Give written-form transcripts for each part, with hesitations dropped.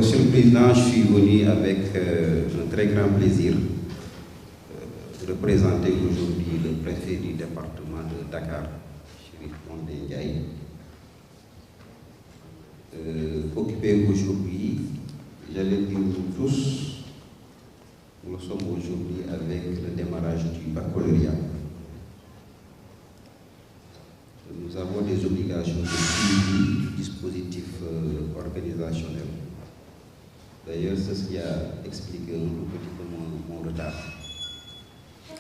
Monsieur le Président, je suis venu avec un très grand plaisir de représenter aujourd'hui le préfet du département de Dakar, Chérif Condé Ndiaye, occupé aujourd'hui, j'allais dire nous tous, nous sommes aujourd'hui avec le démarrage du baccalauréat. Nous avons des obligations de suivi du dispositif organisationnel. D'ailleurs, c'est ce qui a expliqué un petit peu mon retard.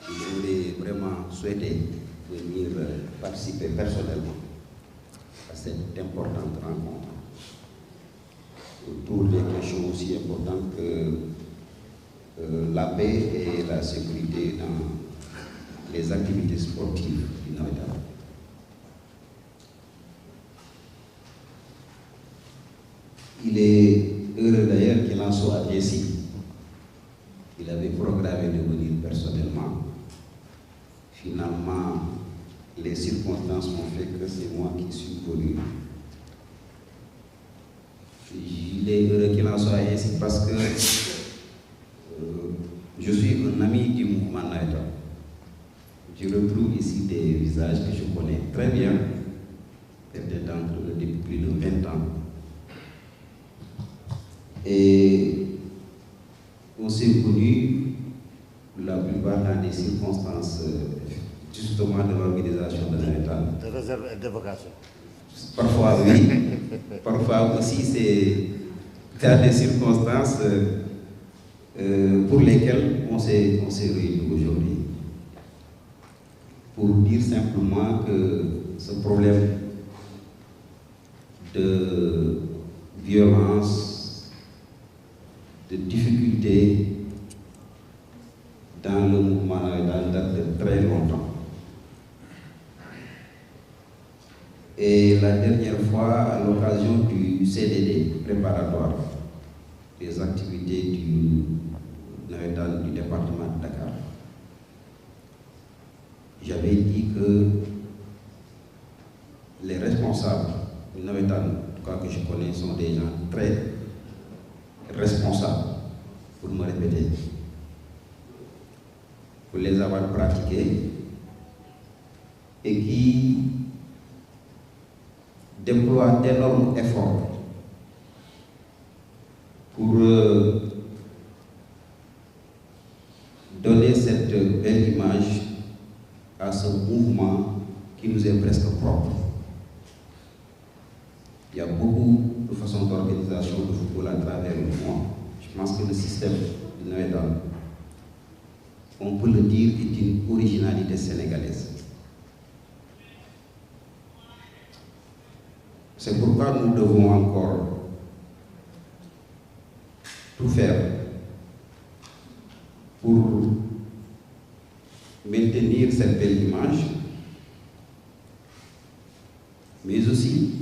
J'aurais vraiment souhaité venir participer personnellement à cette importante rencontre autour des questions aussi importantes que la paix et la sécurité dans les activités sportives du Navétane. Il est heureux d'ailleurs qu'il en soit ainsi. Il avait programmé de venir personnellement. Finalement, les circonstances ont fait que c'est moi qui suis venu. Il est heureux qu'il en soit ainsi parce que je suis un ami du mouvement Navétane. Je retrouve ici des visages que je connais très bien, peut-être d'entre eux depuis plus de 20 ans. Et on s'est connus la plupart dans des circonstances justement de l'organisation de Navétane. De réserve et de vocation. Parfois oui, parfois aussi c'est dans des circonstances pour lesquelles on s'est réunis aujourd'hui. Pour dire simplement que ce problème de violence, de difficultés dans le mouvement date de très longtemps. Et la dernière fois, à l'occasion du CDD préparatoire des activités du Navétane du département de Dakar, j'avais dit que les responsables du Navétane, en tout cas que je connais, sont des gens très responsables, pour me répéter, pour les avoir pratiqués et qui déploient d'énormes efforts pour donner cette belle image à ce mouvement qui nous est presque propre. Il y a beaucoup de façons d'organisation de football à travers le monde. Je pense que le système du Navétane, on peut le dire, est une originalité sénégalaise. C'est pourquoi nous devons encore tout faire pour maintenir cette belle image, mais aussi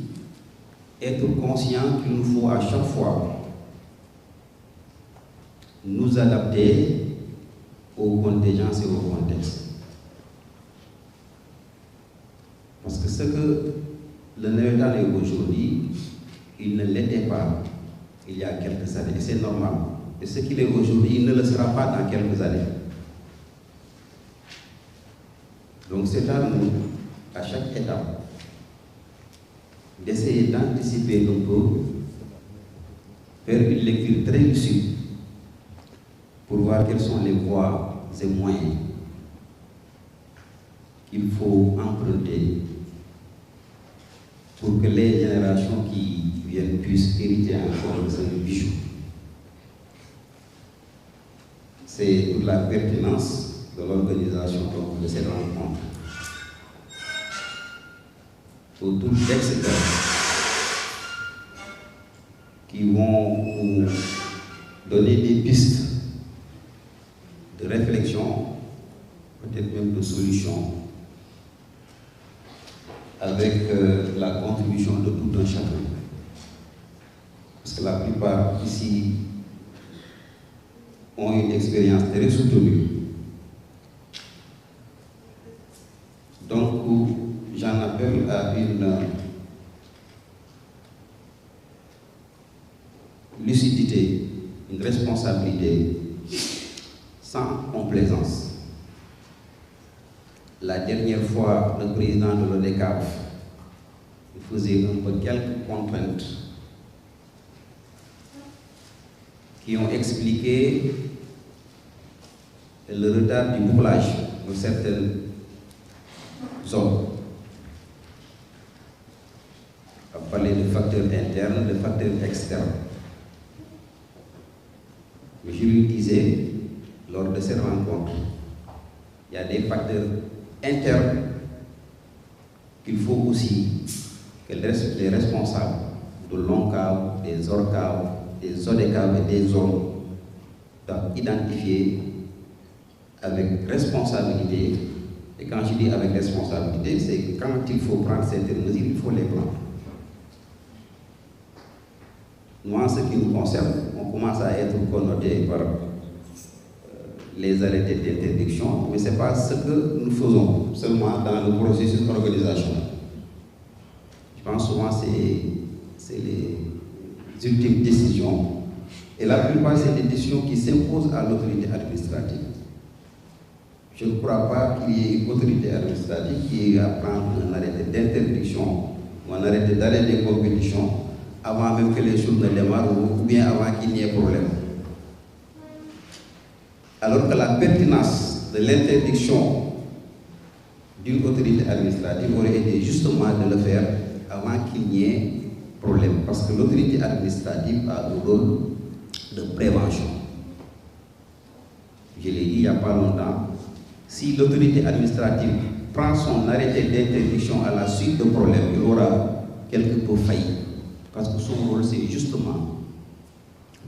être conscient qu'il nous faut à chaque fois nous adapter aux contingences et aux contextes. Parce que ce que le Navétane est aujourd'hui, il ne l'était pas il y a quelques années, et c'est normal. Et ce qu'il est aujourd'hui, il ne le sera pas dans quelques années. Donc c'est à nous, à chaque étape, d'essayer d'anticiper un peu, faire une lecture très lucide pour voir quelles sont les voies et moyens qu'il faut emprunter pour que les générations qui viennent puissent hériter encore de ce bijou. C'est toute la pertinence de l'organisation de cette rencontre autour d'experts qui vont vous donner des pistes de réflexion, peut-être même de solutions, avec la contribution de tout un chacun. Parce que la plupart ici ont une expérience très soutenue. Donc, j'en appelle à une lucidité une responsabilité sans complaisance. La dernière fois, le président de l'ODCAV faisait un peu quelques contraintes qui ont expliqué le retard du bouclage de certaines zones. On va parler de facteurs internes, de facteurs externes. Mais je lui disais, lors de ces rencontres, il y a des facteurs internes qu'il faut aussi que les responsables de l'ONCAV, des ORCAV, des ODCAV et des zones doivent identifier avec responsabilité. Et quand je dis avec responsabilité, c'est que quand il faut prendre certaines mesures, il faut les prendre. Nous, en ce qui nous concerne, on commence à être connoté par les arrêtés d'interdiction, mais ce n'est pas ce que nous faisons seulement dans le processus organisationnel. Je pense souvent que c'est les ultimes décisions, et la plupart c'est des décisions qui s'imposent à l'autorité administrative. Je ne crois pas qu'il y ait une autorité administrative qui ait à prendre un arrêté d'interdiction ou un arrêté d'arrêt des compétitions avant même que les choses ne démarrent ou bien avant qu'il n'y ait problème. Alors que la pertinence de l'interdiction d'une autorité administrative aurait été justement de le faire avant qu'il n'y ait problème. Parce que l'autorité administrative a un rôle de prévention. Je l'ai dit il n'y a pas longtemps, si l'autorité administrative prend son arrêté d'interdiction à la suite de problèmes, il aura quelque peu failli. Parce que son rôle, c'est justement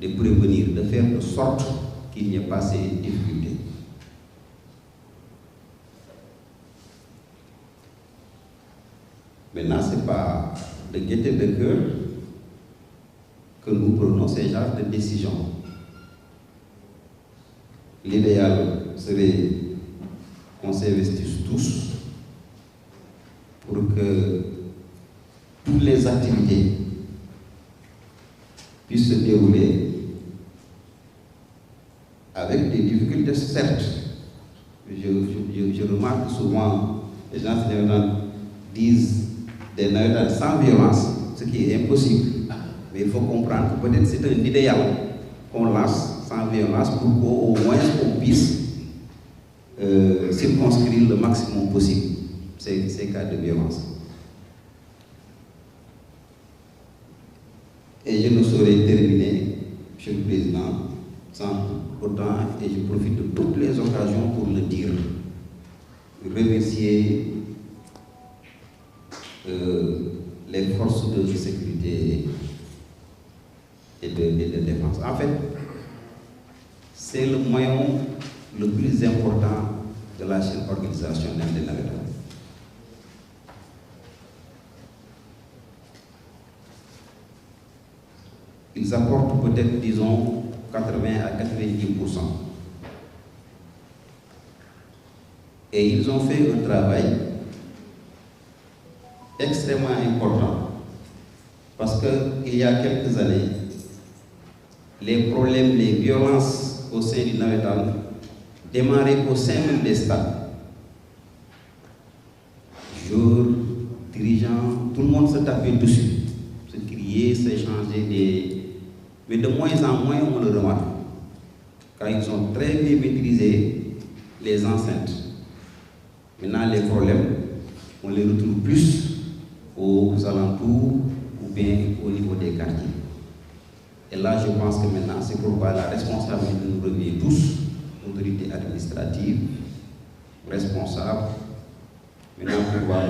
de prévenir, de faire de sorte qu'il n'y ait pas ces difficultés. Maintenant, ce n'est pas de gaieté de cœur que nous prenons ces genres de décisions. L'idéal serait qu'on s'investisse tous pour que toutes les activités puissent se dérouler avec des difficultés, certes. Je remarque souvent les gens disent des navettes sans violence, ce qui est impossible. Mais il faut comprendre que peut-être c'est un idéal qu'on lance sans violence pour qu'au moins on puisse circonscrire le maximum possible ces cas de violence. Et je ne saurais terminer, Monsieur le Président, sans autant, et je profite de toutes les occasions pour le dire, remercier les forces de sécurité et de défense. En fait, c'est le moyen le plus important de la chaîne organisationnelle des navettes. Ils apportent peut-être, disons, 80 à 90%. Et ils ont fait un travail extrêmement important. Parce qu'il y a quelques années, les problèmes, les violences au sein du navétane démarraient au sein même des stades. Joueurs, dirigeants, tout le monde se tapait dessus, se criait, s'échangeait des... Mais de moins en moins, on le remarque. Car ils ont très bien maîtrisé les enceintes. Maintenant, les problèmes, on les retrouve plus aux alentours ou bien au niveau des quartiers. Et là, je pense que maintenant, c'est pourquoi la responsabilité nous revient tous, autorités administratives, responsables. Maintenant, pour voir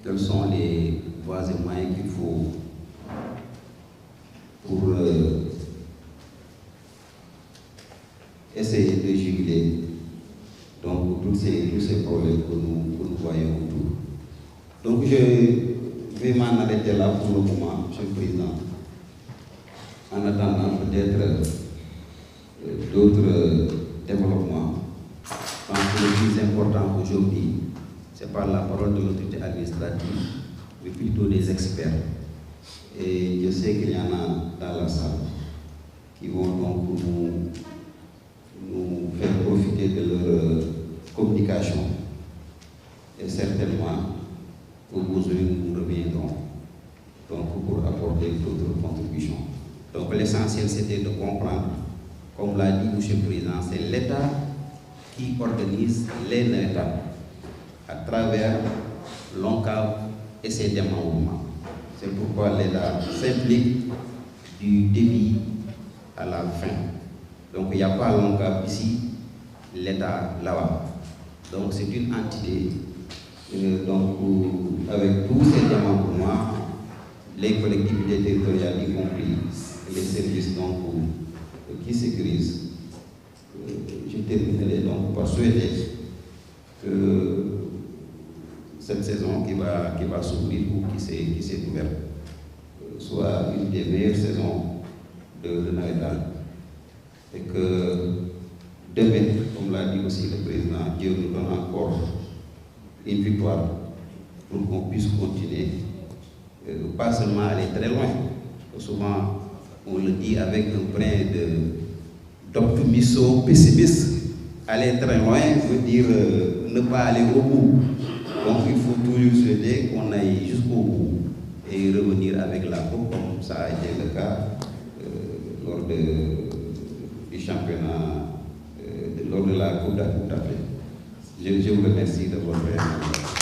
quelles sont les voies et moyens qu'il faut pour essayer de juguler donc tous ces problèmes que nous voyons autour. Donc je vais m'en arrêter là pour le moment, Monsieur le Président, en attendant peut-être d'autres développements. Je pense que le plus important aujourd'hui, ce n'est pas la parole de l'autorité administrative, mais plutôt des experts. Et je sais qu'il y en a dans la salle qui vont donc nous faire profiter de leur communication. Et certainement, au besoin, nous reviendrons donc, pour apporter d'autres contributions. Donc l'essentiel, c'était de comprendre, comme l'a dit M. le Président, c'est l'État qui organise les États à travers l'ONCAV et ses démembrements. C'est pourquoi l'État s'implique du début à la fin. Donc il n'y a pas l'ONCAV ici, l'État là-bas. Donc c'est une entité, donc, avec tous ces démembrements, les collectivités territoriales y compris, les services donc, qui sécurisent. Je terminerai donc par souhaiter que cette saison qui va s'ouvrir ou qui s'est ouverte soit une des meilleures saisons de Navetan. Et que demain, comme l'a dit aussi le président, Dieu nous donne encore une victoire pour qu'on puisse continuer, pas seulement aller très loin. Souvent, on le dit avec un brin d'optimisme pessimiste. Aller très loin veut dire ne pas aller au bout. Donc il faut toujours souhaiter qu'on aille jusqu'au bout et revenir avec la coupe, comme ça a été le cas lors du championnat, lors de la Coupe d'Afrique. Je vous remercie de votre attention.